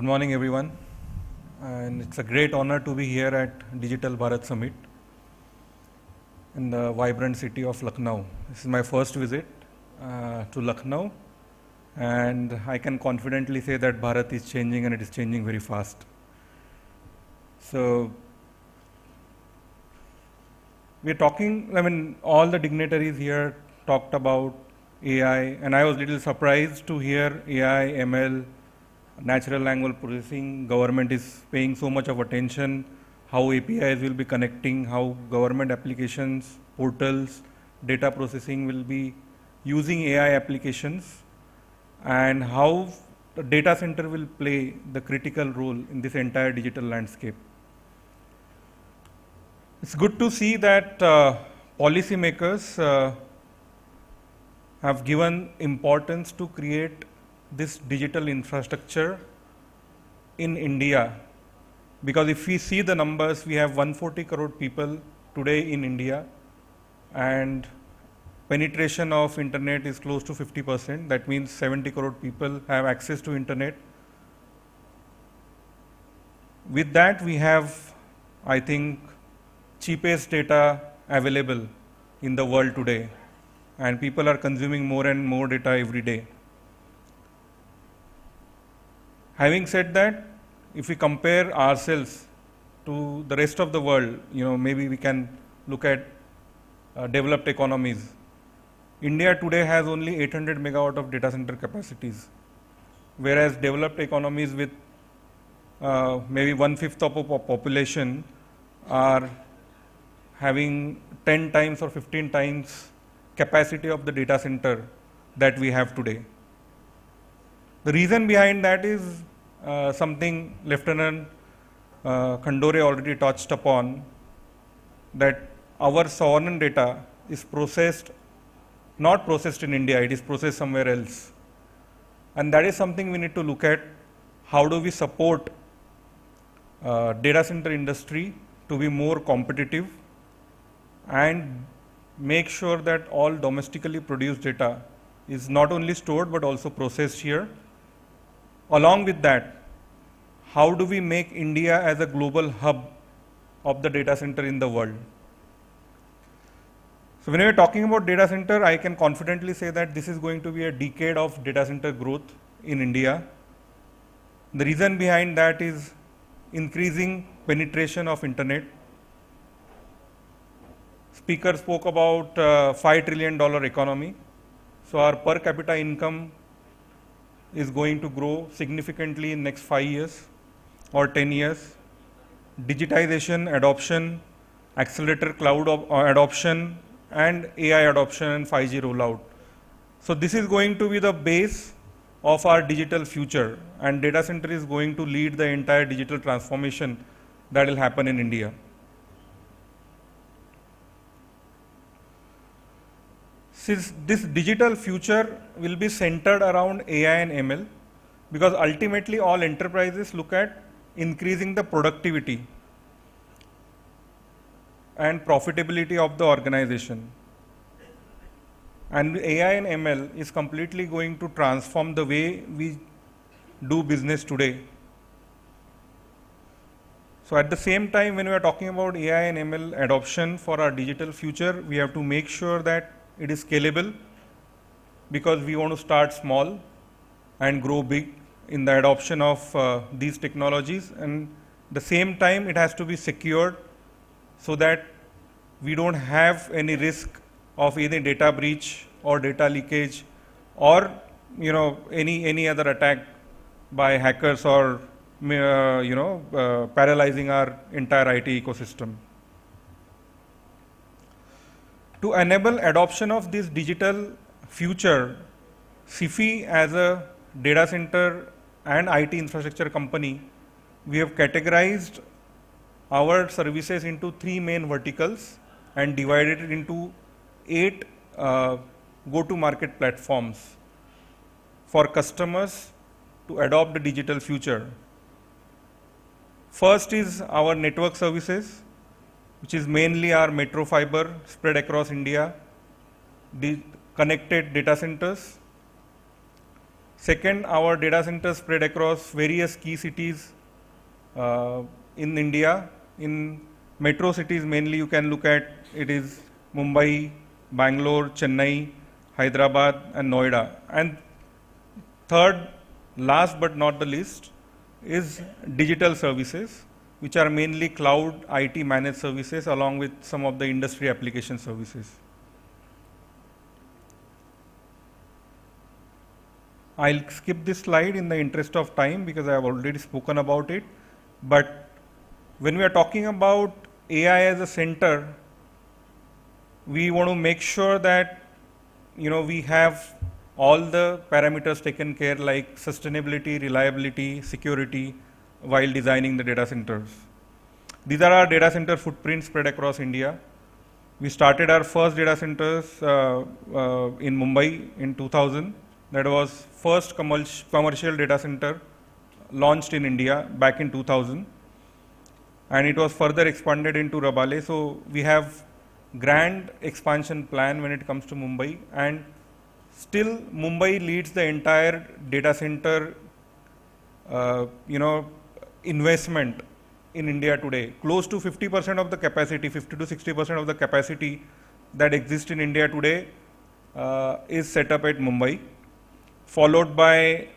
morning, everyone. And it's a great honor to be here at Digital Bharat Summit in the vibrant city of Lucknow. This is my first visit to Lucknow, and I can confidently say that Bharat is changing, and it is changing very fast. So, we're talking, all the dignitaries here talked about AI, and I was a little surprised to hear AI, ML, natural language processing. Government is paying so much of attention, how APIs will be connecting, how government applications, portals, data processing will be using AI applications, and how the data center will play the critical role in this entire digital landscape. It's good to see that policymakers have given importance to create this digital infrastructure in India, because if we see the numbers, we have 140 crore people today in India, and penetration of internet is close to 50%. That means 70 crore people have access to internet. With that, we have, I think, cheapest data available in the world today, and people are consuming more and more data every day. Having said that, if we compare ourselves to the rest of the world, maybe we can look at developed economies. India today has only 800 megawatt of data center capacities, whereas developed economies with maybe 1/5 of a population are having 10 times or 15 times capacity of the data center that we have today. The reason behind that is something Lieutenant Khandore already touched upon, that our sovereign data is not processed in India, it is processed somewhere else. And that is something we need to look at. How do we support data center industry to be more competitive and make sure that all domestically produced data is not only stored but also processed here. Along with that, how do we make India as a global hub of the data center in the world? So when we are talking about data center, I can confidently say that this is going to be a decade of data center growth in India. The reason behind that is increasing penetration of internet. Speaker spoke about $5 trillion economy. So our per capita income is going to grow significantly in next 5 years or 10 years. Digitization, adoption, accelerator cloud adoption, and AI adoption and 5G rollout. So this is going to be the base of our digital future, and data center is going to lead the entire digital transformation that will happen in India. Since this digital future will be centered around AI and ML, because ultimately all enterprises look at increasing the productivity and profitability of the organization. And AI and ML is completely going to transform the way we do business today. So at the same time, when we are talking about AI and ML adoption for our digital future, we have to make sure that it is scalable, because we want to start small and grow big in the adoption of these technologies, and the same time it has to be secured so that we don't have any risk of either data breach or data leakage or any other attack by hackers or paralyzing our entire IT ecosystem. To enable adoption of this digital future, Sify, as a data center and IT infrastructure company, we have categorized our services into 3 main verticals and divided it into 8 go-to-market platforms for customers to adopt the digital future. First is our network services, which is mainly our metro fiber spread across India, the connected data centers. Second, our data centers spread across various key cities in India. In metro cities, mainly you can look at it is Mumbai, Bangalore, Chennai, Hyderabad, and Noida. And third, last but not the least, is digital services, which are mainly cloud IT managed services along with some of the industry application services. I'll skip this slide in the interest of time because I have already spoken about it. But when we are talking about AI as a center, we want to make sure that we have all the parameters taken care like sustainability, reliability, security while designing the data centers. These are our data center footprints spread across India. We started our first data centers in Mumbai in 2000. That was first commercial data center launched in India back in 2000. And it was further expanded into Rabale. So we have grand expansion plan when it comes to Mumbai, and still Mumbai leads the entire data center investment in India today. Close to 50% of the capacity, 50 to 60% of the capacity that exists in India today is set up at Mumbai, followed by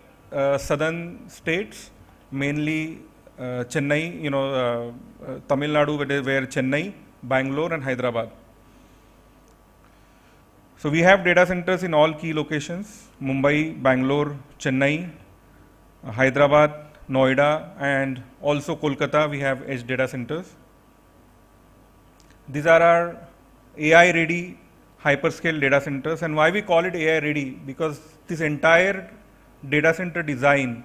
southern states, mainly Chennai, Tamil Nadu, where Chennai, Bangalore, and Hyderabad. So we have data centers in all key locations: Mumbai, Bangalore, Chennai, Hyderabad, Noida, and also Kolkata. We have edge data centers. These are our AI-ready hyperscale data centers. And why we call it AI-ready? Because this entire data center design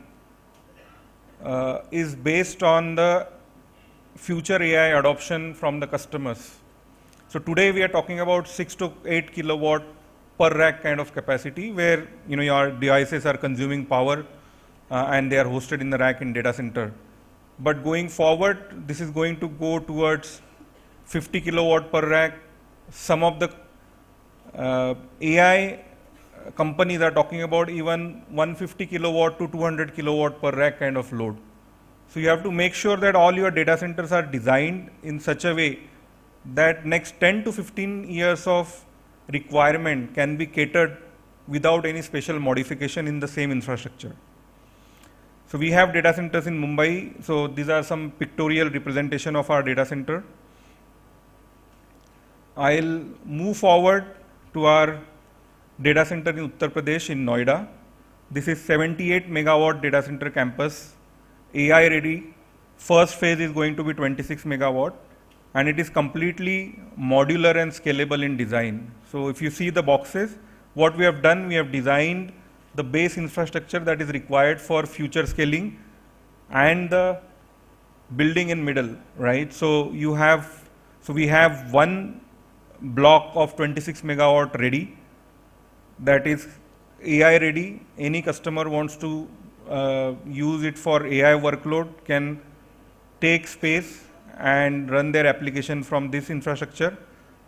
is based on the future AI adoption from the customers. So today we are talking about 6 to 8 kilowatt per rack kind of capacity, where your devices are consuming power and they are hosted in the rack in data center. But going forward, this is going to go towards 50 kilowatt per rack. Some of the AI companies are talking about even 150 kilowatt to 200 kilowatt per rack kind of load. So you have to make sure that all your data centers are designed in such a way that next 10 to 15 years of requirement can be catered without any special modification in the same infrastructure. So we have data centers in Mumbai. So these are some pictorial representation of our data center. I'll move forward to our data center in Uttar Pradesh in Noida. This is 78 megawatt data center campus, AI ready. First phase is going to be 26 megawatt, and it is completely modular and scalable in design. So if you see the boxes, what we have done, we have designed the base infrastructure that is required for future scaling and the building in middle, right? So we have one block of 26 megawatt ready, that is AI ready. Any customer wants to use it for AI workload can take space and run their application from this infrastructure.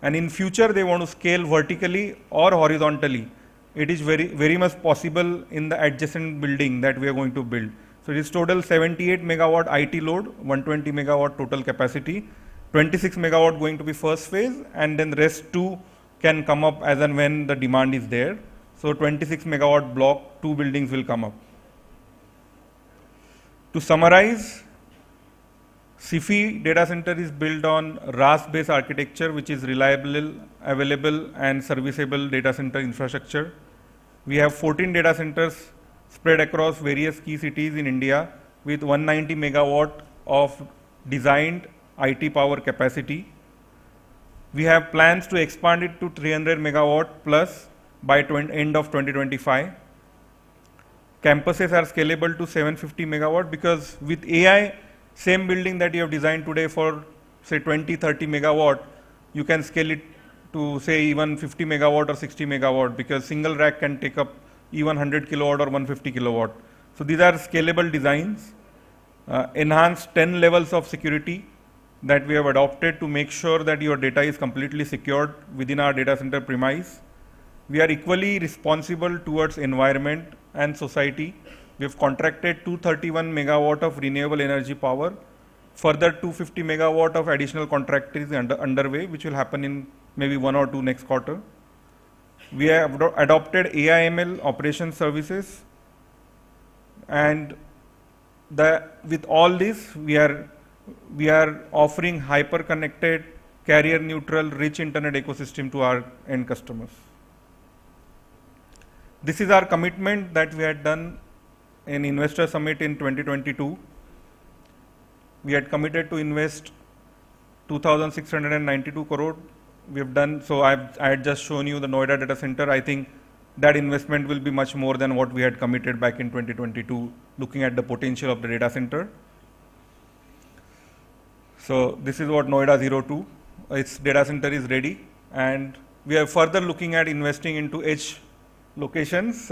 And in future they want to scale vertically or horizontally. It is very much possible in the adjacent building that we are going to build. So it is total 78 megawatt IT load, 120 megawatt total capacity, 26 megawatt going to be first phase, and then rest 2 can come up as and when the demand is there. So 26 megawatt block, 2 buildings will come up. To summarize, Sify data center is built on RAS-based architecture, which is reliable, available, and serviceable data center infrastructure. We have 14 data centers spread across various key cities in India with 190 megawatt of designed IT power capacity. We have plans to expand it to 300 megawatt plus by end of 2025. Campuses are scalable to 750 megawatt because with AI, same building that you have designed today for say 20, 30 megawatt, you can scale it to say even 50 megawatt or 60 megawatt, because single rack can take up even 100 kilowatt or 150 kilowatt. So these are scalable designs. Enhanced 10 levels of security that we have adopted to make sure that your data is completely secured within our data center premise. We are equally responsible towards environment and society. We have contracted 231 megawatt of renewable energy power. Further 250 megawatt of additional contract is underway, which will happen in maybe 1 or 2 next quarter. We have adopted AIML operation services, and with all this, we are offering hyper-connected, carrier-neutral, rich internet ecosystem to our end customers. This is our commitment that we had done in Investor Summit in 2022. We had committed to invest 2,692 crore. We have done, so I had just shown you the Noida data center. I think that investment will be much more than what we had committed back in 2022, looking at the potential of the data center. So this is what Noida 02, its data center is ready, and we are further looking at investing into edge locations,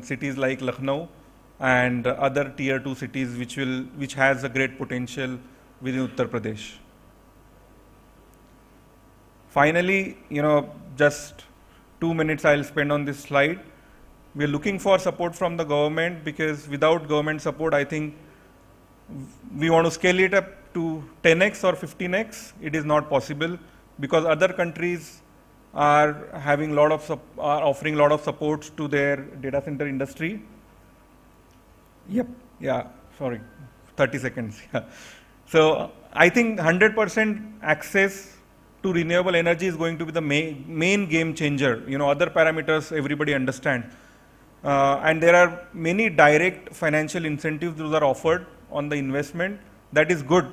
cities like Lucknow and other tier 2 cities which has a great potential within Uttar Pradesh. Finally, just 2 minutes I'll spend on this slide. We're looking for support from the government, because without government support, I think we want to scale it up to 10x or 15x. It is not possible, because other countries are having offering lot of supports to their data center industry. Yep. Yeah. Sorry. 30 seconds. Yeah. So I think 100% access to renewable energy is going to be the main game changer. Other parameters everybody understand, and there are many direct financial incentives those are offered on the investment. That is good,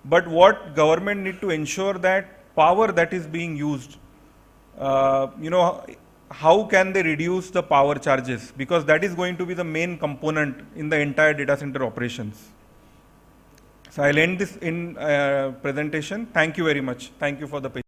but what government need to ensure that power that is being used, how can they reduce the power charges, because that is going to be the main component in the entire data center operations. So I'll end this in presentation. Thank you very much. Thank you for the patience.